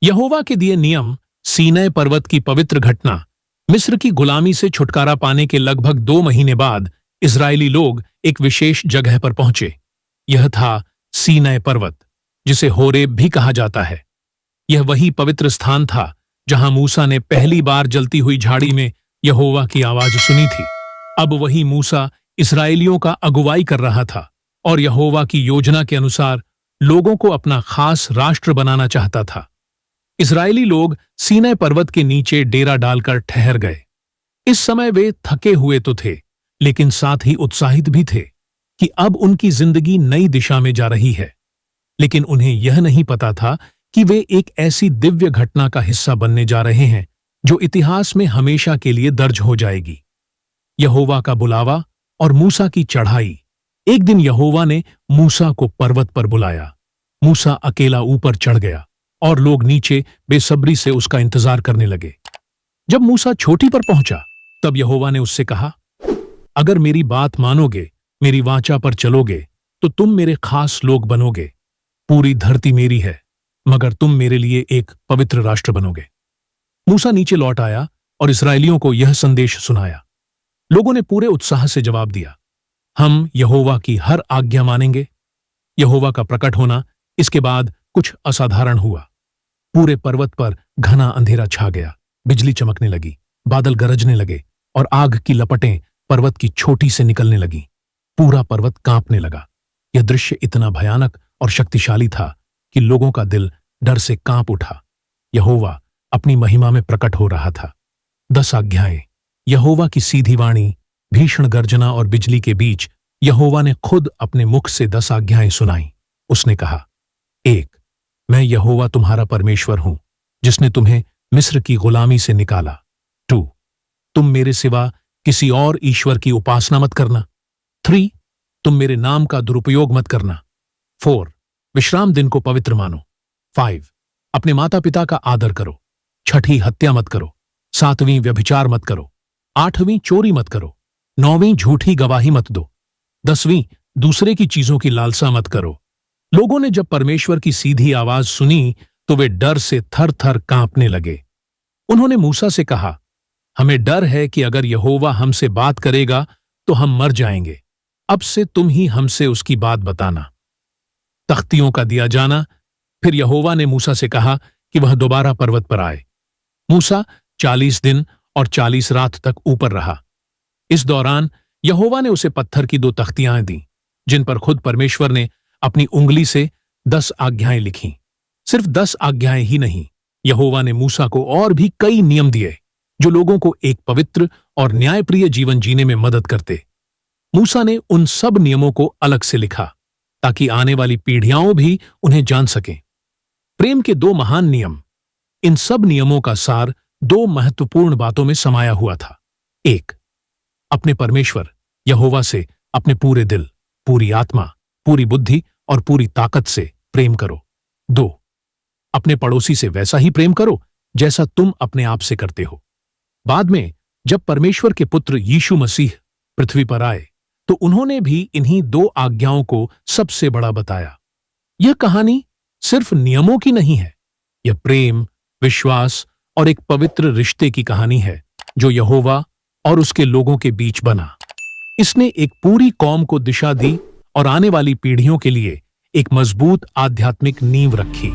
यहोवा के दिए नियम, सीनै पर्वत की पवित्र घटना। मिस्र की गुलामी से छुटकारा पाने के लगभग 2 महीने बाद इजरायली लोग एक विशेष जगह पर पहुंचे। यह था सीनै पर्वत, जिसे होरेब भी कहा जाता है। यह वही पवित्र स्थान था जहां मूसा ने पहली बार जलती हुई झाड़ी में यहोवा की आवाज सुनी थी। अब वही मूसा इस्राएलियों का अगुवाई कर रहा था और यहोवा की योजना के अनुसार लोगों को अपना खास राष्ट्र बनाना चाहता था। इस्राएली लोग सीनै पर्वत के नीचे डेरा डालकर ठहर गए। इस समय वे थके हुए तो थे, लेकिन साथ ही उत्साहित भी थे कि अब उनकी जिंदगी नई दिशा में जा रही है। लेकिन उन्हें यह नहीं पता था कि वे एक ऐसी दिव्य घटना का हिस्सा बनने जा रहे हैं जो इतिहास में हमेशा के लिए दर्ज हो जाएगी। यहोवा का बुलावा और मूसा की चढ़ाई। एक दिन यहोवा ने मूसा को पर्वत पर बुलाया। मूसा अकेला ऊपर चढ़ गया और लोग नीचे बेसब्री से उसका इंतजार करने लगे। जब मूसा चोटी पर पहुंचा, तब यहोवा ने उससे कहा, अगर मेरी बात मानोगे, मेरी वाचा पर चलोगे, तो तुम मेरे खास लोग बनोगे। पूरी धरती मेरी है, मगर तुम मेरे लिए एक पवित्र राष्ट्र बनोगे। मूसा नीचे लौट आया और इस्राएलियों को यह संदेश सुनाया। लोगों ने पूरे उत्साह से जवाब दिया, हम यहोवा की हर आज्ञा मानेंगे। यहोवा का प्रकट होना इसके बाद कुछ असाधारण हुआ। पूरे पर्वत पर घना अंधेरा छा गया, बिजली चमकने लगी, बादल गरजने लगे और आग की लपटें पर्वत की चोटी से निकलने लगीं। पूरा पर्वत कांपने लगा। यह दृश्य इतना भयानक और शक्तिशाली था कि लोगों का दिल डर से कांप उठा। यहोवा अपनी महिमा में प्रकट हो रहा था। 10 आज्ञाएं। यहोवा की सीधी वाणी, भीषण गर्जना और बिजली के बीच यहोवा ने खुद अपने मुख से 10 आज्ञाएं सुनाई। उसने कहा, 1, मैं यहोवा तुम्हारा परमेश्वर हूं, जिसने तुम्हें मिस्र की गुलामी से निकाला। 2, तुम मेरे सिवा किसी और ईश्वर की उपासना मत करना। 3, तुम मेरे नाम का दुरुपयोग मत करना। 4, विश्राम दिन को पवित्र मानो। 5, अपने माता पिता का आदर करो। 6, हत्या मत करो। 7, व्यभिचार मत करो। 8, चोरी मत करो। 9, झूठी गवाही मत दो। 10, दूसरे की चीजों की लालसा मत करो। लोगों ने जब परमेश्वर की सीधी आवाज सुनी तो वे डर से थर थर कांपने लगे। उन्होंने मूसा से कहा, हमें डर है कि अगर यहोवा हमसे बात करेगा तो हम मर जाएंगे। अब से तुम ही हमसे उसकी बात बताना। तख्तियों का दिया जाना। फिर यहोवा ने मूसा से कहा कि वह दोबारा पर्वत पर आए। मूसा 40 दिन और 40 रात तक ऊपर रहा। इस दौरान यहोवा ने उसे पत्थर की 2 तख्तियां दी, जिन पर खुद परमेश्वर ने अपनी उंगली से 10 आज्ञाएं लिखीं। सिर्फ 10 आज्ञाएं ही नहीं, यहोवा ने मूसा को और भी कई नियम दिए जो लोगों को एक पवित्र और न्यायप्रिय जीवन जीने में मदद करते। मूसा ने उन सब नियमों को अलग से लिखा ताकि आने वाली पीढ़ियां भी उन्हें जान सकें। प्रेम के 2 महान नियम। इन सब नियमों का सार 2 महत्वपूर्ण बातों में समाया हुआ था। 1, अपने परमेश्वर यहोवा से अपने पूरे दिल, पूरी आत्मा, पूरी बुद्धि और पूरी ताकत से प्रेम करो। 2, अपने पड़ोसी से वैसा ही प्रेम करो जैसा तुम अपने आप से करते हो। बाद में जब परमेश्वर के पुत्र यीशु मसीह पृथ्वी पर आए तो उन्होंने भी इन्हीं 2 आज्ञाओं को सबसे बड़ा बताया। यह कहानी सिर्फ नियमों की नहीं है, यह प्रेम, विश्वास और एक पवित्र रिश्ते की कहानी है जो यहोवा और उसके लोगों के बीच बना। इसने एक पूरी कौम को दिशा दी और आने वाली पीढ़ियों के लिए एक मजबूत आध्यात्मिक नींव रखी।